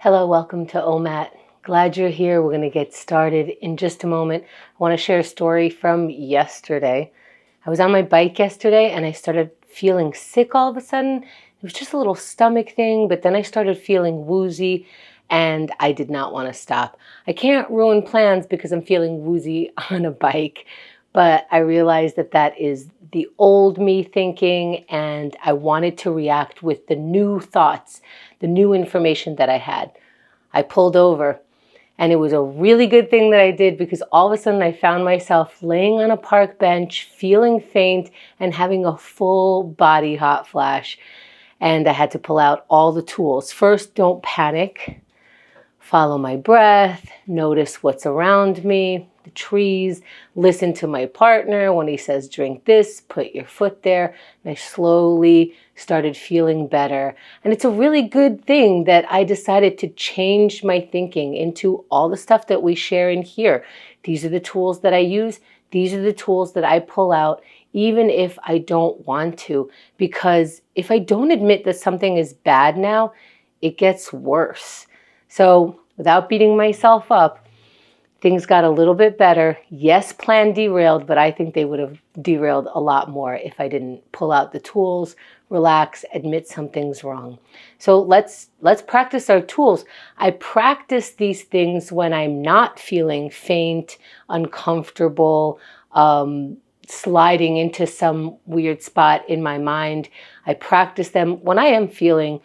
Hello, welcome to OMAT. Glad you're here. We're going to get started in just a moment. I want to share a story from yesterday. I was on my bike yesterday and I started feeling sick all of a sudden. It was just a little stomach thing, but then I started feeling woozy and I did not want to stop. I can't ruin plans because I'm feeling woozy on a bike, but I realized that that is the old me thinking, and I wanted to react with the new thoughts, the new information that I had. I pulled over, and it was a really good thing that I did, because all of a sudden I found myself laying on a park bench, feeling faint and having a full body hot flash. And I had to pull out all the tools. First, don't panic. Follow my breath, notice what's around me, the trees, listen to my partner when he says, drink this, put your foot there. And I slowly started feeling better. And it's a really good thing that I decided to change my thinking into all the stuff that we share in here. These are the tools that I use. These are the tools that I pull out, even if I don't want to. Because if I don't admit that something is bad now, it gets worse. So without beating myself up, things got a little bit better. Yes, plan derailed, but I think they would have derailed a lot more if I didn't pull out the tools, relax, admit something's wrong. So let's practice our tools. I practice these things when I'm not feeling faint, uncomfortable, sliding into some weird spot in my mind. I practice them when I am feeling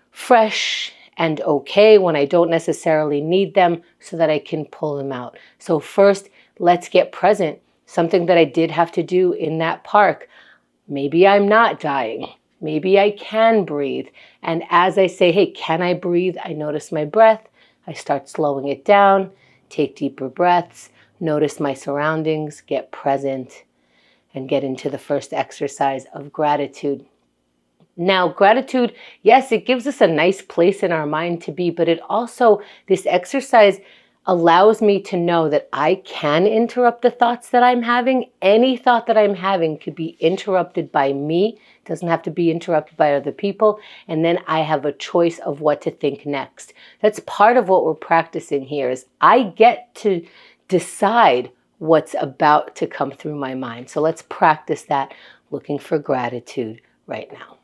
fresh and okay, when I don't necessarily need them, so that I can pull them out. So first, let's get present. Something that I did have to do in that park. Maybe I'm not dying. Maybe I can breathe. And as I say, hey, can I breathe? I notice my breath. I start slowing it down, take deeper breaths, notice my surroundings, get present, and get into the first exercise of gratitude. Now, gratitude, yes, it gives us a nice place in our mind to be, but it also, this exercise allows me to know that I can interrupt the thoughts that I'm having. Any thought that I'm having could be interrupted by me. It doesn't have to be interrupted by other people. And then I have a choice of what to think next. That's part of what we're practicing here, is I get to decide what's about to come through my mind. So let's practice that, looking for gratitude right now.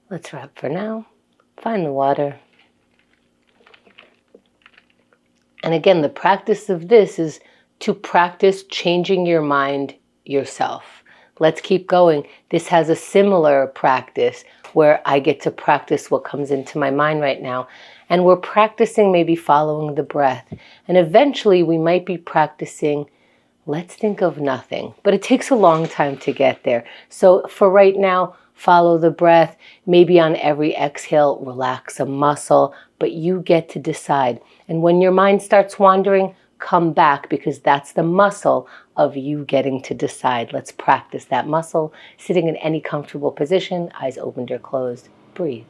Let's wrap for now. Find the water. And again, the practice of this is to practice changing your mind yourself. Let's keep going. This has a similar practice where I get to practice what comes into my mind right now. And we're practicing maybe following the breath. And eventually we might be practicing, let's think of nothing. But it takes a long time to get there. So for right now, follow the breath. Maybe on every exhale, relax a muscle, but you get to decide. And when your mind starts wandering, come back, because that's the muscle of you getting to decide. Let's practice that muscle, sitting in any comfortable position, eyes opened or closed. Breathe.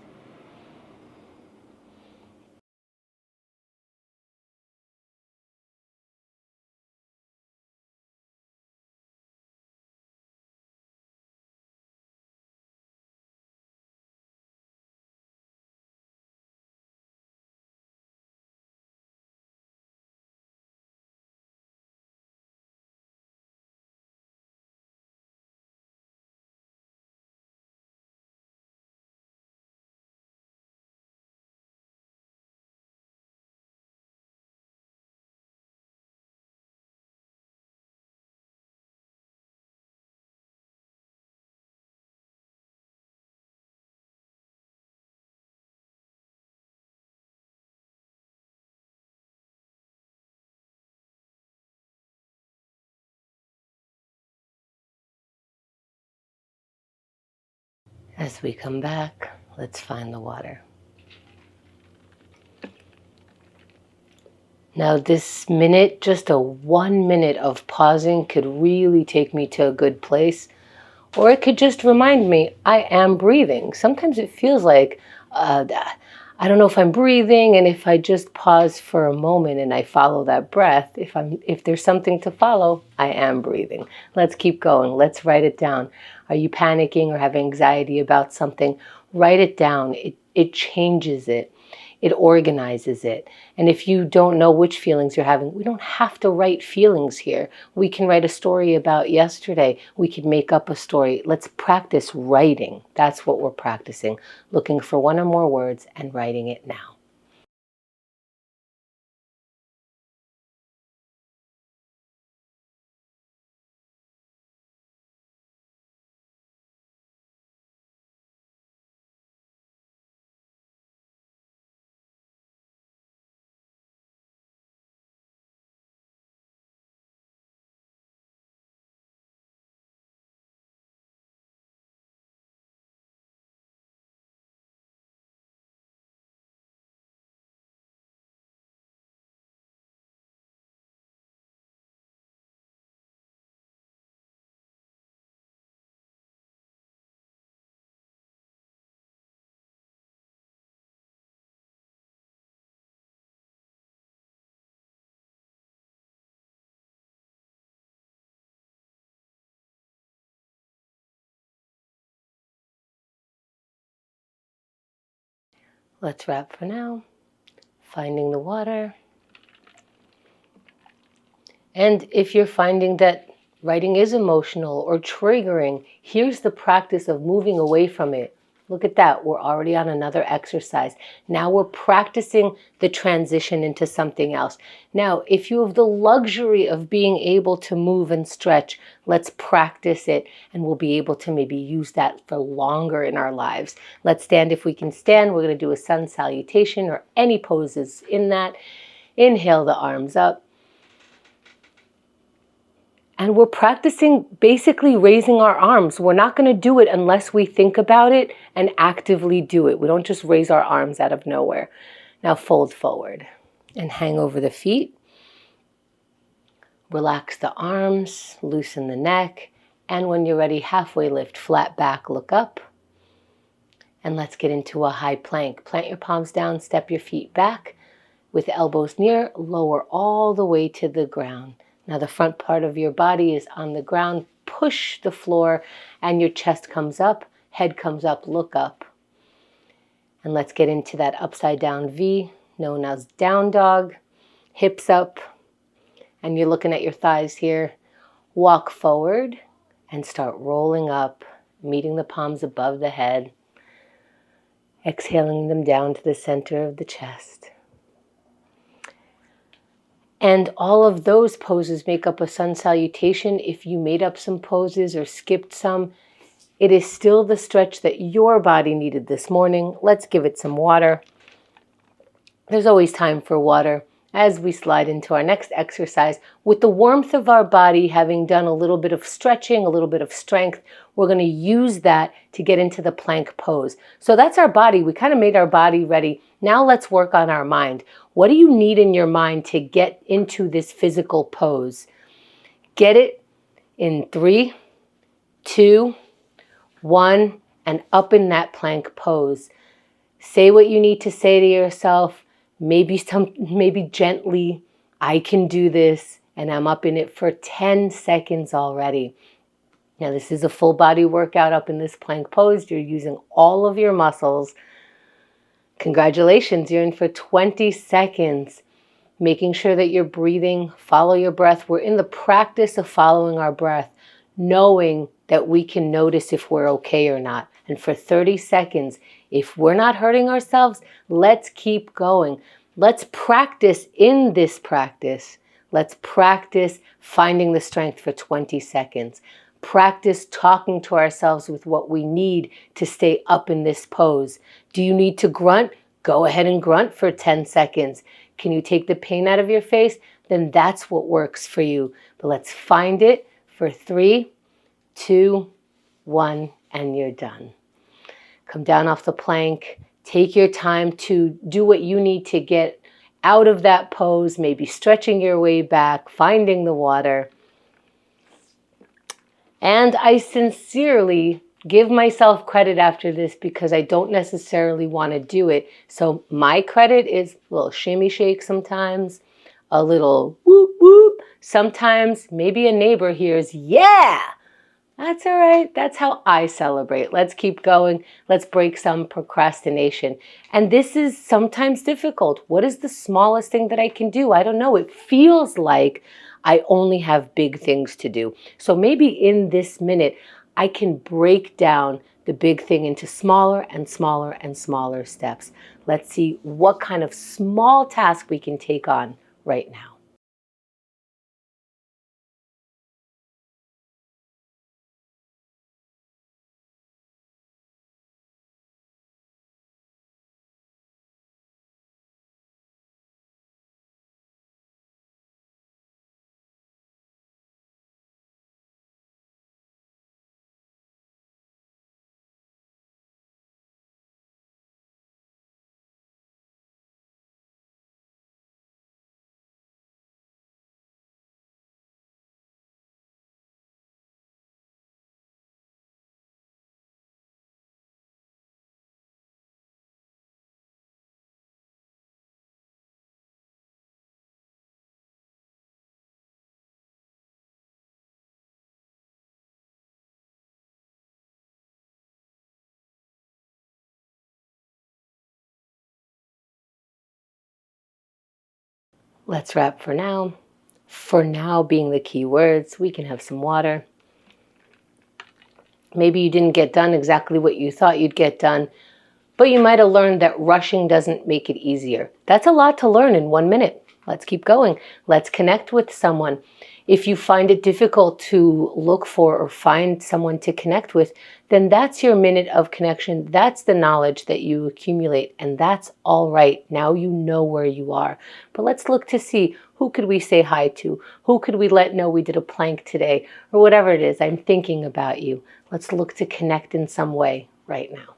As we come back, let's find the water. Now this minute, just a 1 minute of pausing could really take me to a good place. Or it could just remind me, I am breathing. Sometimes it feels like, I don't know if I'm breathing, and if I just pause for a moment and I follow that breath, if there's something to follow, I am breathing. Let's keep going. Let's write it down. Are you panicking or have anxiety about something? Write it down. It changes it. It organizes it. And if you don't know which feelings you're having, we don't have to write feelings here. We can write a story about yesterday. We could make up a story. Let's practice writing. That's what we're practicing. Looking for one or more words and writing it now. Let's wrap for now. Finding the water. And if you're finding that writing is emotional or triggering, here's the practice of moving away from it. Look at that. We're already on another exercise. Now we're practicing the transition into something else. Now, if you have the luxury of being able to move and stretch, let's practice it, and we'll be able to maybe use that for longer in our lives. Let's stand if we can stand. We're going to do a sun salutation or any poses in that. Inhale the arms up. And we're practicing basically raising our arms. We're not going to do it unless we think about it and actively do it. We don't just raise our arms out of nowhere. Now fold forward and hang over the feet. Relax the arms, loosen the neck. And when you're ready, halfway lift, flat back, look up. And let's get into a high plank. Plant your palms down, step your feet back. With elbows near, lower all the way to the ground. Now the front part of your body is on the ground. Push the floor and your chest comes up, head comes up, look up. And let's get into that upside down V, known as down dog. Hips up, and you're looking at your thighs here. Walk forward and start rolling up, meeting the palms above the head. Exhaling them down to the center of the chest. And all of those poses make up a sun salutation. If you made up some poses or skipped some, it is still the stretch that your body needed this morning. Let's give it some water. There's always time for water as we slide into our next exercise. With the warmth of our body, having done a little bit of stretching, a little bit of strength, we're going to use that to get into the plank pose. So that's our body. We kind of made our body ready. Now let's work on our mind. What do you need in your mind to get into this physical pose? Get it in 3, 2, 1, and up in that plank pose. Say what you need to say to yourself. Maybe gently, I can do this, and I'm up in it for 10 seconds already. Now this is a full body workout up in this plank pose. You're using all of your muscles. Congratulations, you're in for 20 seconds. Making sure that you're breathing, follow your breath. We're in the practice of following our breath, knowing that we can notice if we're okay or not. And for 30 seconds, if we're not hurting ourselves, let's keep going. Let's practice in this practice. Let's practice finding the strength for 20 seconds. Practice talking to ourselves with what we need to stay up in this pose. Do you need to grunt? Go ahead and grunt for 10 seconds. Can you take the pain out of your face? Then that's what works for you. But let's find it for 3, 2, 1, and you're done. Come down off the plank. Take your time to do what you need to get out of that pose, maybe stretching your way back, finding the water. And I sincerely give myself credit after this because I don't necessarily want to do it. So my credit is a little shimmy shake sometimes, a little whoop whoop. Sometimes maybe a neighbor hears, yeah, that's all right. That's how I celebrate. Let's keep going. Let's break some procrastination. And this is sometimes difficult. What is the smallest thing that I can do? I don't know. It feels like I only have big things to do. So maybe in this minute, I can break down the big thing into smaller and smaller and smaller steps. Let's see what kind of small task we can take on right now. Let's wrap for now. For now being the key words, we can have some water. Maybe you didn't get done exactly what you thought you'd get done, but you might have learned that rushing doesn't make it easier. That's a lot to learn in 1 minute. Let's keep going. Let's connect with someone. If you find it difficult to look for or find someone to connect with, then that's your minute of connection. That's the knowledge that you accumulate, and that's all right. Now you know where you are. But let's look to see, who could we say hi to? Who could we let know we did a plank today? Or whatever it is, I'm thinking about you. Let's look to connect in some way right now.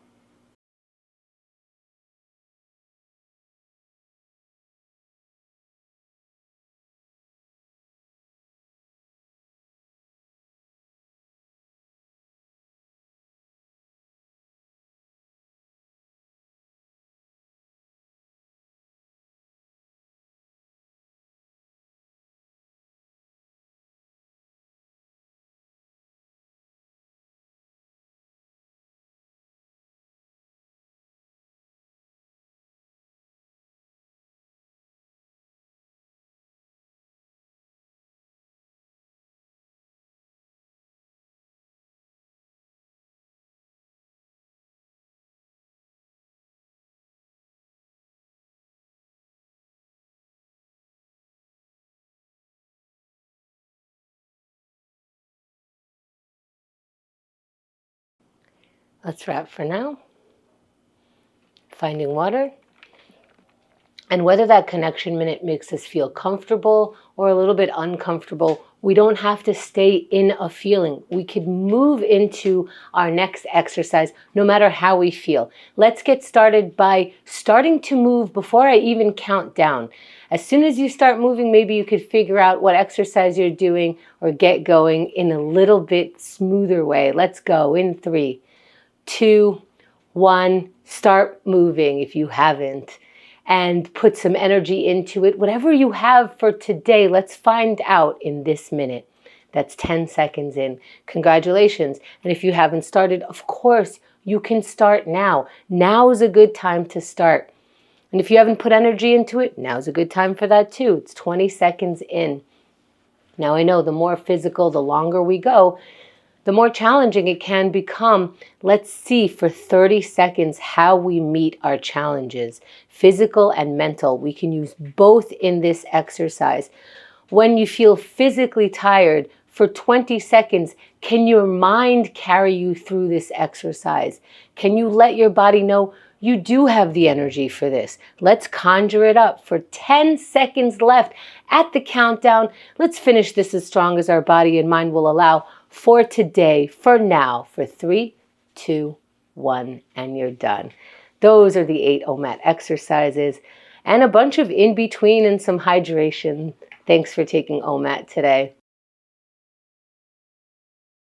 Let's wrap for now. Finding water. And whether that connection minute makes us feel comfortable or a little bit uncomfortable, we don't have to stay in a feeling. We could move into our next exercise no matter how we feel. Let's get started by starting to move before I even count down. As soon as you start moving, maybe you could figure out what exercise you're doing or get going in a little bit smoother way. Let's go in 3, 2, 1. Start moving if you haven't. And put some energy into it. Whatever you have for today, let's find out in this minute. That's 10 seconds in. Congratulations. And if you haven't started, of course, you can start now. Now is a good time to start. And if you haven't put energy into it, now's a good time for that too. It's 20 seconds in. Now I know the more physical, the longer we go, the more challenging it can become. Let's see for 30 seconds how we meet our challenges, physical and mental. We can use both in this exercise. When you feel physically tired, for 20 seconds, can your mind carry you through this exercise? Can you let your body know you do have the energy for this? Let's conjure it up for 10 seconds left at the countdown. Let's finish this as strong as our body and mind will allow for today, for now, for 3, 2, one, and you're done. Those are the 8 OMAT exercises and a bunch of in between and some hydration. Thanks for taking OMAT today.